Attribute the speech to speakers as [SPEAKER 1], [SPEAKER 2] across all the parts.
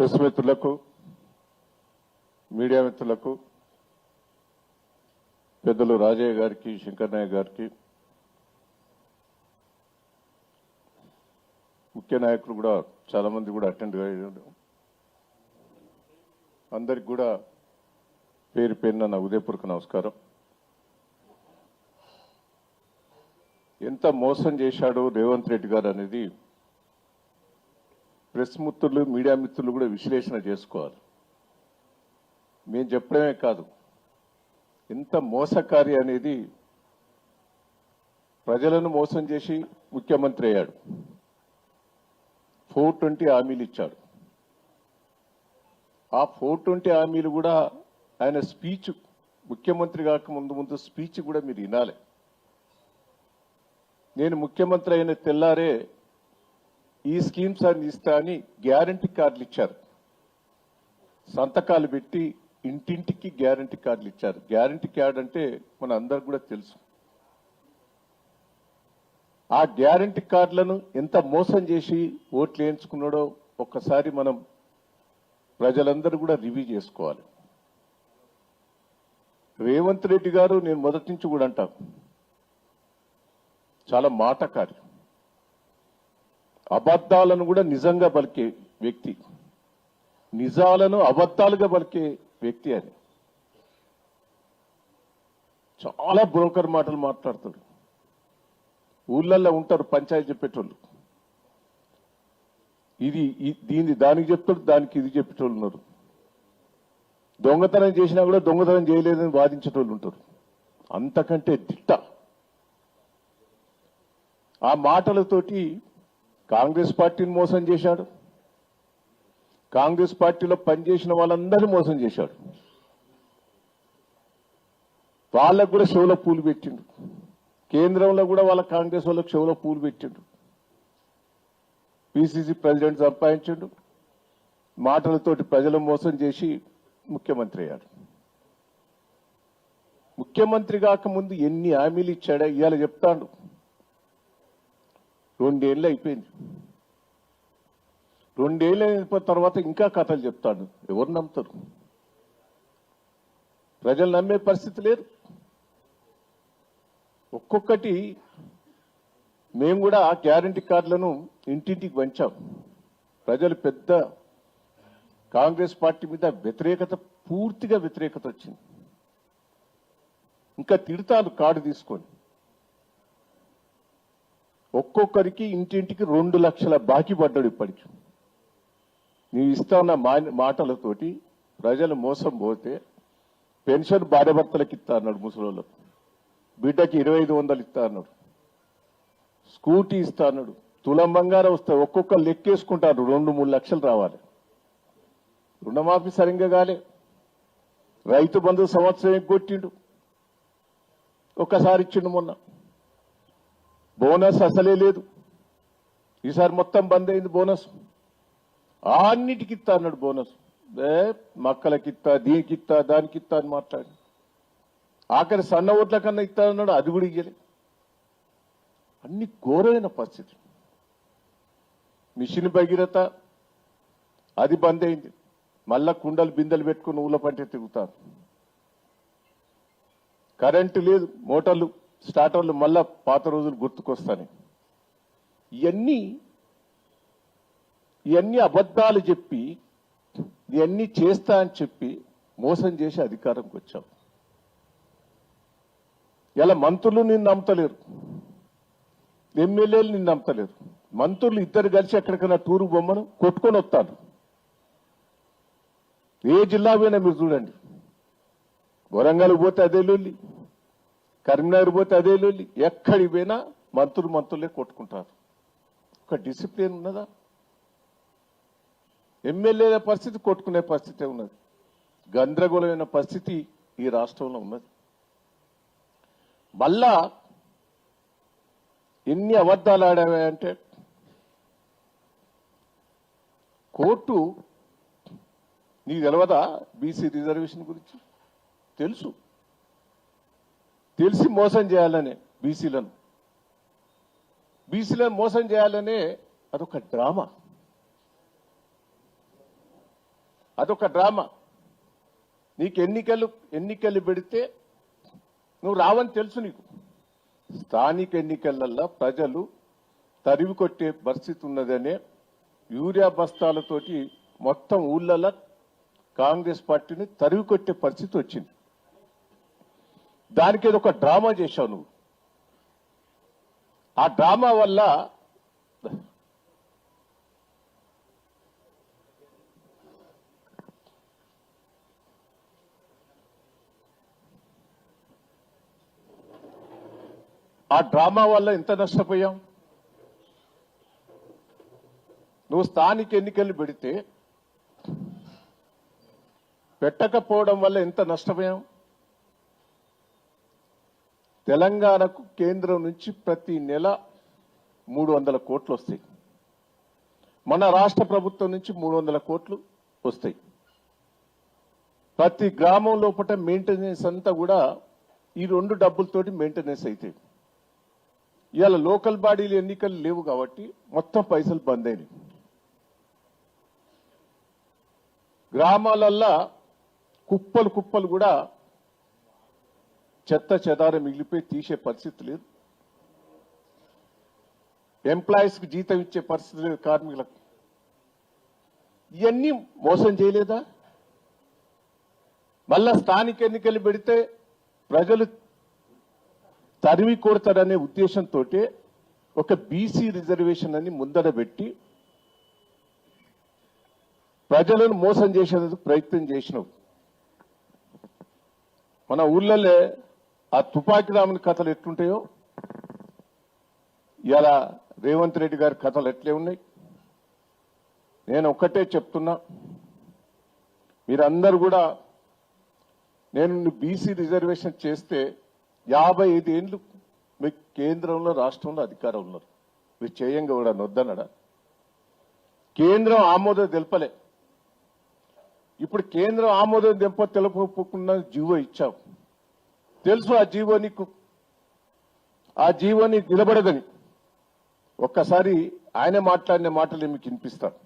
[SPEAKER 1] Press మిత్రులకు media మిత్రులకు పెద్దలు రాజయ్య గారికి శంకర్ నాయక్ గారికి ముఖ్య నాయకులు కూడా చాలా మంది కూడా అటెండ్ అయ్యారు. అందరికి కూడా పేరు పేరున నా ఉదయపూర్వక నమస్కారం. ఎంత మోసం చేశాడో రేవంత్ రెడ్డి గారు అనేది ప్రెస్ మిత్రులు మీడియా మిత్రులు కూడా విశ్లేషణ చేసుకోవాలి. మేము చెప్పడమే కాదు, ఎంత మోసకారి అనేది. ప్రజలను మోసం చేసి ముఖ్యమంత్రి అయ్యాడు. 420 హామీలు ఇచ్చాడు. ఆ 420 హామీలు కూడా ఆయన స్పీచ్, ముఖ్యమంత్రి కాక ముందు స్పీచ్ కూడా మీరు వినాలి. నేను ముఖ్యమంత్రి అయిన తెల్లారే ఈ స్కీమ్స్ అన్ని ఇస్తా అని గ్యారంటీ కార్డులు ఇచ్చారు. సంతకాలు పెట్టి ఇంటింటికి గ్యారంటీ కార్డులు ఇచ్చారు. గ్యారంటీ కార్డు అంటే మన అందరికి కూడా తెలుసు. ఆ గ్యారంటీ కార్డులను ఎంత మోసం చేసి ఓట్లు వేయించుకున్నాడో ఒక్కసారి మనం ప్రజలందరూ కూడా రివ్యూ చేసుకోవాలి. రేవంత్ రెడ్డి గారు నేను మొదటి నుంచి కూడా అంటాను, చాలా మాటకారి, అబద్ధాలను కూడా నిజంగా పలికే వ్యక్తి, నిజాలను అబద్ధాలుగా పలికే వ్యక్తి అని. చాలా బ్రోకర్ మాటలు మాట్లాడతాడు. ఊళ్ళల్లో ఉంటారు పంచాయతీ చెప్పేటోళ్ళు, ఇది దానికి చెప్తాడు, దానికి ఇది చెప్పేటోళ్ళు ఉన్నారు. దొంగతనం చేసినా కూడా దొంగతనం చేయలేదని వాదించేటోళ్ళు ఉంటారు. అంతకంటే దిట్ట. ఆ మాటలతోటి కాంగ్రెస్ పార్టీని మోసం చేశాడు. కాంగ్రెస్ పార్టీలో పనిచేసిన వాళ్ళందరినీ మోసం చేశాడు. వాళ్ళకు కూడా చెవులో పూలు పెట్టిండు. కేంద్రంలో కూడా వాళ్ళ కాంగ్రెస్ వాళ్ళకు చెవులో పూలు పెట్టిండు. పిసిసి ప్రెసిడెంట్ సంపాదించిండు. మాటలతోటి ప్రజలు మోసం చేసి ముఖ్యమంత్రి అయ్యాడు. ముఖ్యమంత్రి కాకముందు ఎన్ని హామీలు ఇచ్చాడా ఇవాళ చెప్తాడు. 2 ఏళ్ళు అయిపోయింది. 2 ఏళ్ళు అయిపోయిన తర్వాత ఇంకా కథలు చెప్తాడు. ఎవరు నమ్ముతారు? ప్రజలు నమ్మే పరిస్థితి లేదు. ఒక్కొక్కటి మేము కూడా ఆ గ్యారంటీ కార్డులను ఇంటింటికి పంచాం. ప్రజలు పెద్ద కాంగ్రెస్ పార్టీ మీద వ్యతిరేకత, పూర్తిగా వ్యతిరేకత వచ్చింది. ఇంకా తిడతారు కార్డు తీసుకొని. ఒక్కొక్కరికి ఇంటింటికి 2 లక్షల బాకీ పడ్డాడు. ఇప్పటికి నీవు ఇస్తా ఉన్న మాటలతోటి ప్రజలు మోసం పోతే పెన్షన్ భార్యాభర్తలకు ఇస్తా అన్నాడు, ముసలోళ్ళకు బిడ్డకి 2500 ఇస్తా అన్నాడు, స్కూటీ ఇస్తా అన్నాడు, తులం బంగారం వస్తాయి. ఒక్కొక్కరు లెక్కేసుకుంటారు 2-3 లక్షలు రావాలి. రుణమాఫీ సరిగ్గా కాలే. రైతు బంధు సంవత్సరం ఎగ్గొట్టిండు, ఒక్కసారి ఇచ్చిండు. మొన్న బోనస్ అసలే లేదు. ఈసారి మొత్తం బంద్ అయింది బోనస్. అన్నిటికి ఇస్తా అన్నాడు బోనస్. మక్కలకిత్తా, దీనికిత్తా, దానికిత్తా అని మాట్లాడి ఆఖరి సన్న ఓట్ల కన్నా ఇస్తా అన్నాడు, అది కూడా ఇయ్యలే. అన్ని ఘోరమైన పరిస్థితి. మిషన్ భగీరథ అది బంద్ అయింది. మళ్ళా కుండలు బిందెలు పెట్టుకుని ఊళ్ళ పంటే తిరుగుతారు. కరెంటు లేదు, మోటార్లు స్టార్టర్లు మళ్ళా పాత రోజులు గుర్తుకొస్తాయి. ఇవన్నీ అబద్ధాలు చెప్పి, ఇవన్నీ చేస్తా అని చెప్పి మోసం చేసి అధికారంకి వచ్చావు. ఇలా మంత్రులు నిన్ను నమ్మతలేరు, ఎమ్మెల్యేలు నిన్ను నమ్మతలేరు. మంత్రులు ఇద్దరు కలిసి ఎక్కడికైనా టూరు బొమ్మను కొట్టుకొని వస్తారు. ఏ జిల్లా పోయినా మీరు చూడండి, వరంగల్ పోతే అదే లొల్లి, కరీంనగర్ పోతే అదే లొల్లి. ఎక్కడికి పోయినా మంత్రులే కొట్టుకుంటారు. ఒక డిసిప్లిన్ ఉన్నదా? ఎమ్మెల్యేల పరిస్థితి కొట్టుకునే పరిస్థితే ఉన్నది. గందరగోళమైన పరిస్థితి ఈ రాష్ట్రంలో ఉన్నది. మళ్ళా ఎన్ని అబద్ధాలు ఆడావంటే, కోర్టు నీకు తెలియదా బీసీ రిజర్వేషన్ గురించి? తెలిసి మోసం చేయాలనే బీసీలను మోసం చేయాలనే అదొక డ్రామా. అదొక డ్రామా. నీకు ఎన్నికలు పెడితే నువ్వు రావని తెలుసు. నీకు స్థానిక ఎన్నికలల్లో ప్రజలు తరివి కొట్టే పరిస్థితి ఉన్నదనే యూరియా బస్తాలతోటి మొత్తం ఊళ్ళల్లో కాంగ్రెస్ పార్టీని తరివి కొట్టే పరిస్థితి వచ్చింది. దానికి ఏదో ఒక డ్రామా చేశావు నువ్వు. ఆ డ్రామా వల్ల ఎంత నష్టపోయాం. నువ్వు స్థానిక ఎన్నికలు పెట్టకపోవడం వల్ల ఎంత నష్టపోయాం. తెలంగాణకు కేంద్రం నుంచి ప్రతి నెల 300 కోట్లు వస్తాయి. మన రాష్ట్ర ప్రభుత్వం నుంచి 300 కోట్లు వస్తాయి. ప్రతి గ్రామం లోపల మెయింటెనెన్స్ అంతా కూడా ఈ 2 డబ్బులతోటి మెయింటెనెన్స్ అవుతాయి. ఇవాళ లోకల్ బాడీలు ఎన్నికలు లేవు కాబట్టి మొత్తం పైసలు బంద్ అయినాయి. గ్రామాలల్లో కుప్పలు కూడా చెత్త చెదారం మిగిలిపోయి తీసే పరిస్థితి లేదు. ఎంప్లాయీస్కి జీతం ఇచ్చే పరిస్థితి లేదు కార్మికులకు. ఇవన్నీ మోసం చేయలేదా? మళ్ళా స్థానిక ఎన్నికలు పెడితే ప్రజలు తరిమి కొడతారనే ఉద్దేశంతో ఒక బీసీ రిజర్వేషన్ అని ముందర పెట్టి ప్రజలను మోసం చేసేందుకు ప్రయత్నం చేసినావు. మన ఊళ్ళల్లో ఆ తుపాకీ రాముని కథలు ఎట్లుంటాయో ఇలా రేవంత్ రెడ్డి గారి కథలు ఎట్లే ఉన్నాయి. నేను ఒక్కటే చెప్తున్నా, మీరందరూ కూడా నేను బీసీ రిజర్వేషన్ చేస్తే 55 ఏళ్ళు మీకు కేంద్రంలో రాష్ట్రంలో అధికారం ఉన్నారు. మీరు చేయంగా కూడా నొద్దనడా? కేంద్రం ఆమోదం తెలపలే. ఇప్పుడు కేంద్రం ఆమోదం తెలపకుండా జీవో ఇచ్చావు. తెలుసు ఆ జీవో నీకు నిలబడదని. ఒక్కసారి ఆయన మాట్లాడిన మాటలు మీకు వినిపిస్తాను.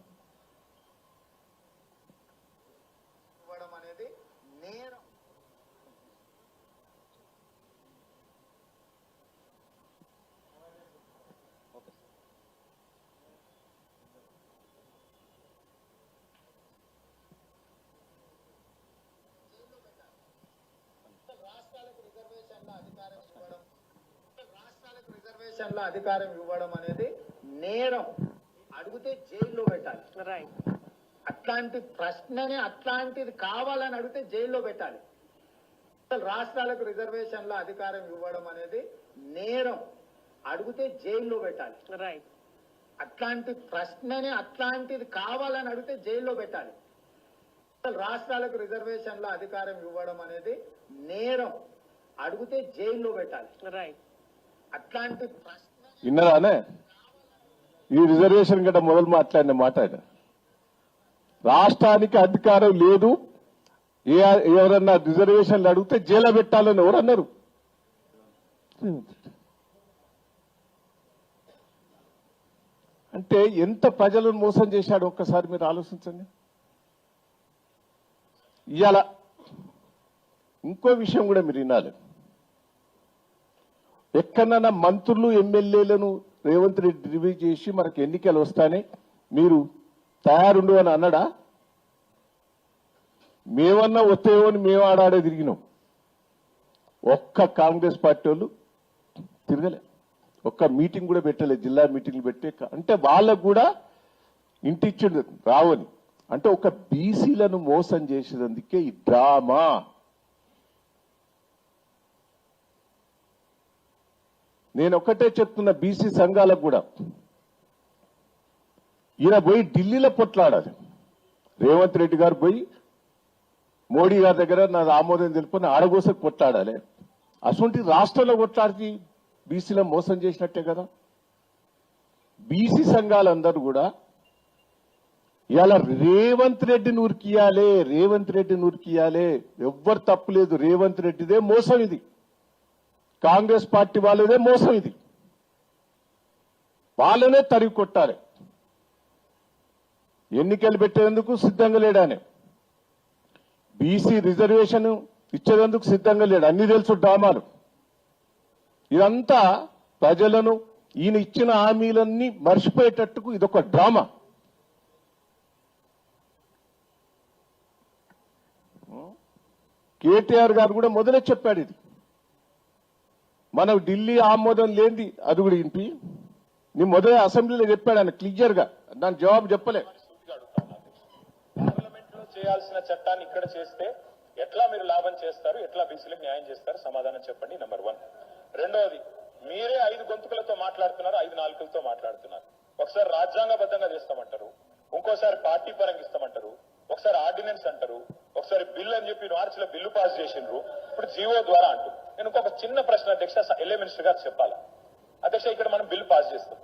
[SPEAKER 2] అధికారం ఇవ్వడం అనేది నేరం. అడిగితే జైల్లో పెట్టాలి. అట్లాంటి ప్రశ్నని అట్లాంటిది కావాలని అడిగితే జైల్లో పెట్టాలి. రాష్ట్రాలకు రిజర్వేషన్ల అధికారం ఇవ్వడం అనేది నేరం. అడిగితే జైల్లో పెట్టాలి. అట్లాంటి ప్రశ్నని అట్లాంటిది కావాలని అడిగితే జైల్లో పెట్టాలి. రాష్ట్రాలకు రిజర్వేషన్ల అధికారం ఇవ్వడం అనేది నేరం. అడిగితే జైల్లో పెట్టాలి. అట్లాంటి
[SPEAKER 1] విన్నారానే? ఈ రిజర్వేషన్ గట్ట మొదలు మాట్లాడిన మాట ఆయన. రాష్ట్రానికి అధికారం లేదు, ఎవరన్నా రిజర్వేషన్లు అడిగితే జైలు పెట్టాలని ఎవరన్నారు? అంటే ఎంత ప్రజలను మోసం చేశాడు ఒక్కసారి మీరు ఆలోచించండి. ఇవాళ ఇంకో విషయం కూడా మీరు వినాలి. ఎక్కడన్నా మంత్రులు ఎమ్మెల్యేలను రేవంత్ రెడ్డి రివ్యూ చేసి మనకు ఎన్నికలు వస్తానే మీరు తయారుండు అని అన్నాడా? మేమన్నా వస్తేవో అని మేము ఆడాడే తిరిగినాం. ఒక్క కాంగ్రెస్ పార్టీ వాళ్ళు తిరగలే, ఒక్క మీటింగ్ కూడా పెట్టలే. జిల్లా మీటింగ్లు పెట్టే అంటే వాళ్ళకు కూడా ఇంటి ఇచ్చిండు రావని. అంటే ఒక బీసీలను మోసం చేసేందుకే ఈ డ్రామా. నేను ఒక్కటే చెప్తున్నా బీసీ సంఘాలకు కూడా, ఈయన పోయి ఢిల్లీలో పొట్లాడాలి. రేవంత్ రెడ్డి గారు పోయి మోడీ గారి దగ్గర నాది ఆమోదం తెలుపుని ఆడగోసకు కొట్లాడాలి. అసలు రాష్ట్రంలో కొట్లాడి బీసీలో మోసం చేసినట్టే కదా. బీసీ సంఘాలందరూ కూడా ఇలా రేవంత్ రెడ్డిని ఉరికియాలే. ఎవ్వరు తప్పులేదు, రేవంత్ రెడ్డిదే మోసం ఇది, కాంగ్రెస్ పార్టీ వాళ్ళదే మోసం ఇది. వాళ్ళనే తరిగి కొట్టాలి. ఎన్నికలు పెట్టేందుకు సిద్ధంగా లేడానే. బీసీ రిజర్వేషన్ ఇచ్చేందుకు సిద్ధంగా లేడు. అన్ని తెలుసు డ్రామాలు. ఇదంతా ప్రజలను ఈయన ఇచ్చిన హామీలన్నీ మర్చిపోయేటట్టుకు ఇదొక డ్రామా. కేటీఆర్ గారు కూడా మొదలే చెప్పాడు ఇది. మనం ఢిల్లీ ఆమోదం లేనిది అది కూడా వినిపి నీ మొదలే అసెంబ్లీలో చెప్పాడు ఆయన క్లియర్ గా. దాని జవాబు చెప్పలే.
[SPEAKER 3] పార్లమెంట్ లో చేయాల్సిన చట్టాన్ని ఇక్కడ చేస్తే ఎట్లా మీరు లాభం చేస్తారు, ఎట్లా బీసీలకు న్యాయం చేస్తారు, సమాధానం చెప్పండి. నెంబర్ 1. రెండవది, మీరే 5 గొంతుకులతో మాట్లాడుతున్నారు, 5 నాలుకలతో మాట్లాడుతున్నారు. ఒకసారి రాజ్యాంగబద్ధంగా చేస్తామంటారు, ఇంకోసారి పార్టీ పరంగా ఇస్తామంటారు, ఒకసారి ఆర్డినెన్స్ అంటారు, ఒకసారి బిల్ అని చెప్పి మార్చిలో బిల్లు పాస్ చేసిండ్రు, ఇప్పుడు జీవో ద్వారా అంటారు. నేను ఇంకొక చిన్న ప్రశ్న అధ్యక్ష, ఎల్ఏ మినిస్టర్ గారు చెప్పాలా? అధ్యక్ష, ఇక్కడ మనం బిల్లు పాస్ చేస్తాం,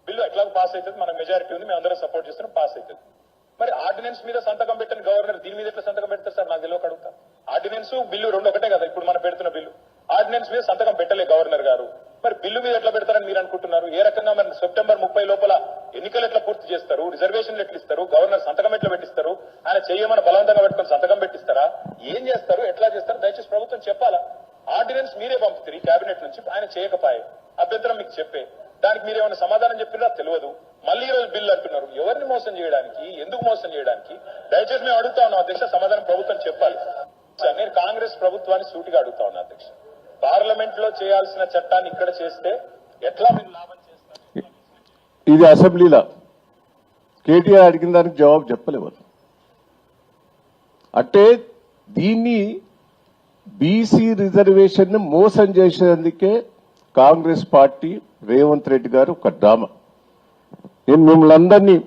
[SPEAKER 3] బిల్లు ఎట్లా పాస్ అవుతుంది, మన మెజారిటీ ఉంది, మేము అందరం సపోర్ట్ చేస్తున్నాం, పాస్ అవుతుంది. మరి ఆర్డినెన్స్ మీద సంతకం పెట్టిన గవర్నర్ దీని మీద ఎట్లా సంతకం పెడతారు సార్? నాకు తెలియక అడుగుతా. ఆర్డినెన్స్ బిల్లు రెండు ఒకటే కదా ఇప్పుడు మనం పెడుతున్న బిల్లు. ఆర్డినెన్స్ మీద సంతకం పెట్టలే గవర్నర్ గారు, మరి బిల్లు మీద ఎట్లా పెడతారని మీరు అనుకుంటున్నారు? ఏ రకంగా మరి సెప్టెంబర్ 30 లోపల ఎన్నికలు ఎట్లా పూర్తి చేస్తారు, రిజర్వేషన్లు ఎట్లా ఇస్తారు, గవర్నర్ సంతకం ఎట్లా పెట్టిస్తారు, ఆయన చేయమని బలవంతంగా పెట్టుకుని సంతకం పెట్టిస్తారా, ఏం చేస్తారు, ఎట్లా చేస్తారు? దయచేసి ప్రభుత్వం చెప్పాలా. ఆర్డినెన్స్ మీరే పంపుతారు కేబినెట్ నుంచి, ఆయన చేయకపోయే అభ్యంతరం మీకు చెప్పే, దానికి మీరేమైనా సమాధానం చెప్పినా తెలియదు. మళ్ళీ ఈ రోజు బిల్లు అంటున్నారు. ఎవరిని మోసం చేయడానికి, ఎందుకు మోసం చేయడానికి? దయచేసి మేము అడుగుతా ఉన్నాం అధ్యక్ష, సమాధానం ప్రభుత్వం చెప్పాలి. నేను కాంగ్రెస్ ప్రభుత్వాన్ని సూటిగా అడుగుతా ఉన్నా అధ్యక్ష, పార్లమెంట్ లో చేయాల్సిన చట్టాన్ని ఇక్కడ చేస్తే ఎట్లా మీరు లాభం చేస్తారు?
[SPEAKER 1] ఇది అసెంబ్లీలో కేటీఆర్ అడిగిన దానికి జవాబు చెప్పలేవారు. అంటే దీన్ని బీసీ రిజర్వేషన్ ని మోసం చేసేందుకే కాంగ్రెస్ పార్టీ రేవంత్ రెడ్డి గారు ఒక డ్రామా. నేను మిమ్మల్ని అందరినీ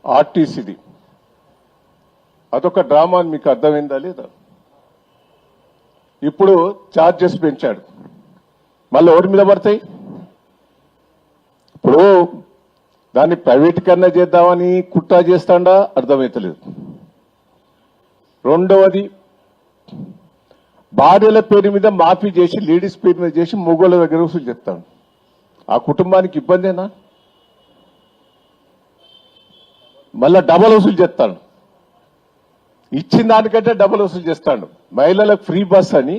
[SPEAKER 1] ఆర్టీసీది అదొక డ్రామా అని మీకు అర్థమైందా లేదా? ఇప్పుడు ఛార్జెస్ పెంచాడు, మళ్ళీ ఎవరి మీద పడతాయి? ఇప్పుడు దాన్ని ప్రైవేటీకరణ చేద్దామని కుట్ర చేస్తాడా అర్థమైతలేదు. రెండవది, భార్యల పేరు మీద మాఫీ చేసి లేడీస్ పేరు మీద చేసి మొగోళ్ళ దగ్గర వసూలు చెప్తాడు. ఆ కుటుంబానికి ఇబ్బందేనా? మళ్ళా డబల్ వసూలు చేస్తాడు, ఇచ్చిన దానికంటే డబుల్ వసూలు చేస్తాడు. మహిళలకు ఫ్రీ బస్ అని,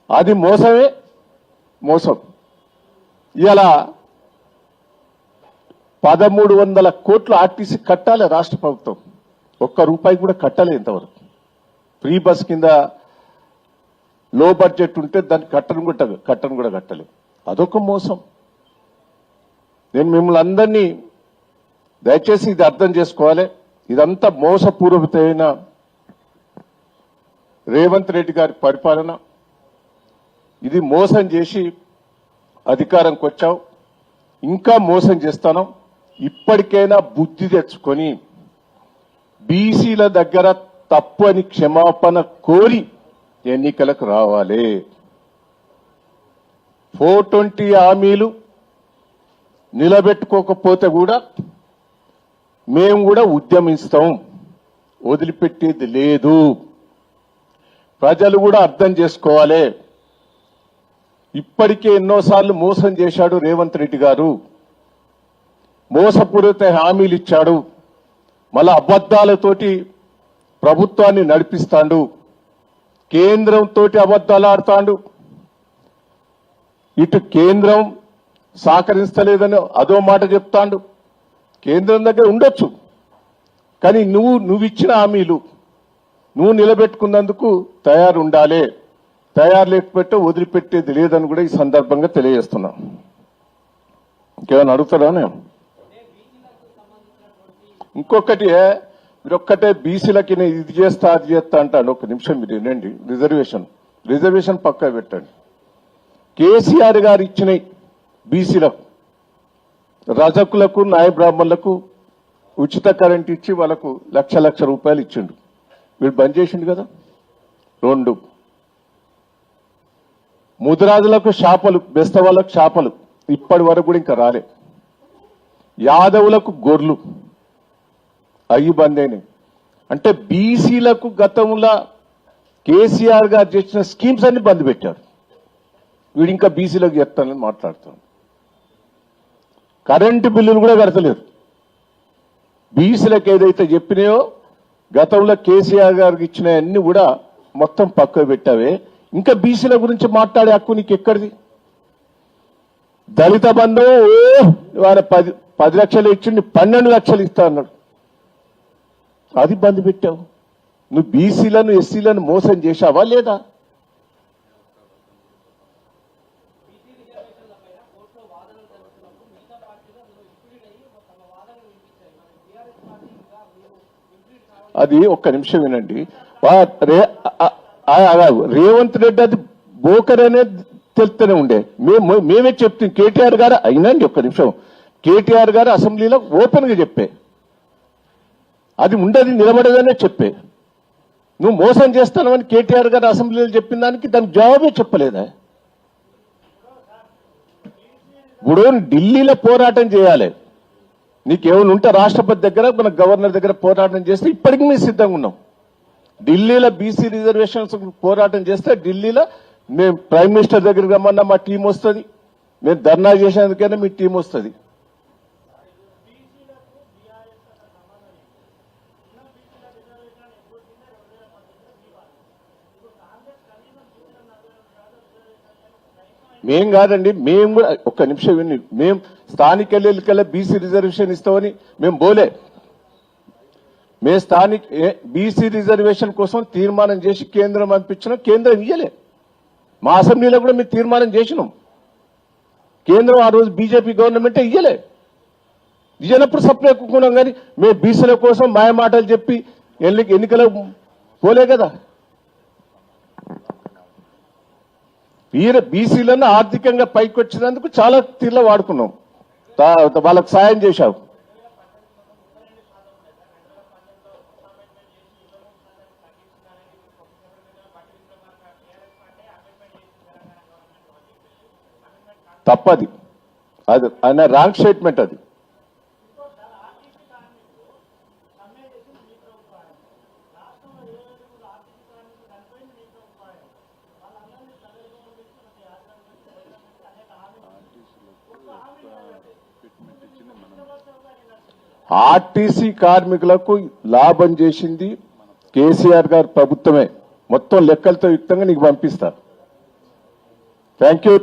[SPEAKER 1] అది మోసమే మోసం. ఇలా 1300 కోట్లు ఆర్టీసీ కట్టాలి రాష్ట్ర ప్రభుత్వం, ఒక్క రూపాయి కూడా కట్టలే ఇంతవరకు. ఫ్రీ బస్ కింద లో బడ్జెట్ ఉంటే దాన్ని కట్టను కూడా కట్టలేదు. అదొక మోసం. నేను మిమ్మల్ని అందరినీ దయచేసి ఇది అర్థం చేసుకోవాలి. ఇదంతా మోసపూరితమైన రేవంత్ రెడ్డి గారి పరిపాలన. ఇది మోసం చేసి అధికారంకి వచ్చావు, ఇంకా మోసం చేస్తాను. ఇప్పటికైనా బుద్ధి తెచ్చుకొని బీసీల దగ్గర తప్పు అని క్షమాపణ కోరి ఎన్నికలకు రావాలి. 420 హామీలు నిలబెట్టుకోకపోతే కూడా మేము కూడా ఉద్యమిస్తాం, వదిలిపెట్టేది లేదు. ప్రజలు కూడా అర్థం చేసుకోవాలి. ఇప్పటికే ఎన్నోసార్లు మోసం చేశాడు రేవంత్ రెడ్డి గారు, మోసపూరిత హామీలు ఇచ్చాడు, మళ్ళా అబద్దాలతోటి ప్రభుత్వాన్ని నడిపిస్తాడు, కేంద్రంతో అబద్దాలు ఆడతాడు. ఇటు కేంద్రం సహకరిస్తలేదని అదో మాట చెప్తాడు. కేంద్రం దగ్గర ఉండొచ్చు, కానీ నువ్వు ఇచ్చిన హామీలు నువ్వు నిలబెట్టుకున్నందుకు తయారు ఉండాలి. తయారు లేకపోతే వదిలిపెట్టేది లేదని కూడా ఈ సందర్భంగా తెలియజేస్తున్నా. ఇంకేమైనా అడుగుతారా? ఇంకొకటి, మీరు ఒక్కటే బీసీలకి నేను ఇది చేస్తా అది చేస్తా అంటాను. ఒక్క నిమిషం మీరు వినండి. రిజర్వేషన్ పక్కా పెట్టండి. కేసీఆర్ గారు ఇచ్చినాయి బీసీలకు, రజకులకు, నాయ బ్రాహ్మణులకు ఉచిత కరెంట్ ఇచ్చి వాళ్ళకు లక్ష రూపాయలు ఇచ్చిండు. వీడు బంద్ చేసిండు కదా. 2, ముదిరాజులకు షాపలు, బెస్త వాళ్ళకు షాపలు ఇప్పటి వరకు కూడా ఇంకా రాలే. యాదవులకు గొర్రెలు అయ్యి బంద్ అయినాయి. అంటే బీసీలకు గతంలో కేసీఆర్ గారు చేసిన స్కీమ్స్ అన్ని బంద్ పెట్టారు. వీడు ఇంకా బీసీలకు చెప్తానని మాట్లాడుతున్నాడు. కరెంటు బిల్లులు కూడా కడతలేరు. బీసీలకు ఏదైతే చెప్పినాయో గతంలో కేసీఆర్ గారికి ఇచ్చినవన్నీ కూడా మొత్తం పక్కకు పెట్టావే. ఇంకా బీసీల గురించి మాట్లాడే హక్కు నీకు ఎక్కడిది? దళిత బంధు వారి 10 లక్షలు ఇచ్చిండి 12 లక్షలు ఇస్తా అన్నాడు. అది బంద్ పెట్టావు. నువ్వు బీసీలను ఎస్సీలను మోసం చేశావా లేదా? అది ఒక్క నిమిషం వినండి. రేవంత్ రెడ్డి అది బోకర్ అనేది తెలుస్తూనే ఉండే. మేమే చెప్తాం. కేటీఆర్ గారు అయినండి ఒక్క నిమిషం. కేటీఆర్ గారు అసెంబ్లీలో ఓపెన్ గా చెప్పే అది ఉండదు, నిలబడదనే చెప్పే. నువ్వు మోసం చేస్తానని కేటీఆర్ గారు అసెంబ్లీలో చెప్పిన దానికి జవాబే చెప్పలేదా? ఇప్పుడు ఢిల్లీలో పోరాటం చేయాలి. నీకేమైనా ఉంటే రాష్ట్రపతి దగ్గర మన గవర్నర్ దగ్గర పోరాటం చేస్తే ఇప్పటికి మేము సిద్ధంగా ఉన్నాం. ఢిల్లీలో బీసీ రిజర్వేషన్స్ పోరాటం చేస్తే ఢిల్లీలో మేము ప్రైమ్ మినిస్టర్ దగ్గరికి రమ్మన్నా మా టీం వస్తుంది. మేము ధర్నా చేసేందుకైనా మీ టీం వస్తుంది. మేం కాదండి, మేము కూడా ఒక్క నిమిషం విని, మేము స్థానిక ఎన్నికల్లో బీసీ రిజర్వేషన్ ఇస్తామని మేము బోలే. మేము స్థానిక బీసీ రిజర్వేషన్ కోసం తీర్మానం చేసి కేంద్రం పంపించినాం. కేంద్రం ఇయ్యలే. మా అసెంబ్లీలో కూడా మేము తీర్మానం చేసినాం. కేంద్రం ఆ రోజు బీజేపీ గవర్నమెంటే ఇయ్యలే. ఇయ్యనప్పుడు సప్లై ఎక్కుకున్నాం. కానీ మేము బీసీల కోసం మాయ మాటలు చెప్పి ఎన్నికల పోలే కదా. బీసీలను ఆర్థికంగా పైకి వచ్చినందుకు చాలా తీర్ల వాడుకున్నాం. వాళ్ళకు సాయం చేశావు. తప్పది. అది ఆయన రాంగ్ స్టేట్మెంట్. అది ఆర్టీసీ కార్మికులకు లాభం చేసింది కేసీఆర్ గారి ప్రభుత్వమే. మొత్తం లెక్కలతో యుక్తంగా నీకు పంపిస్తా. Thank you.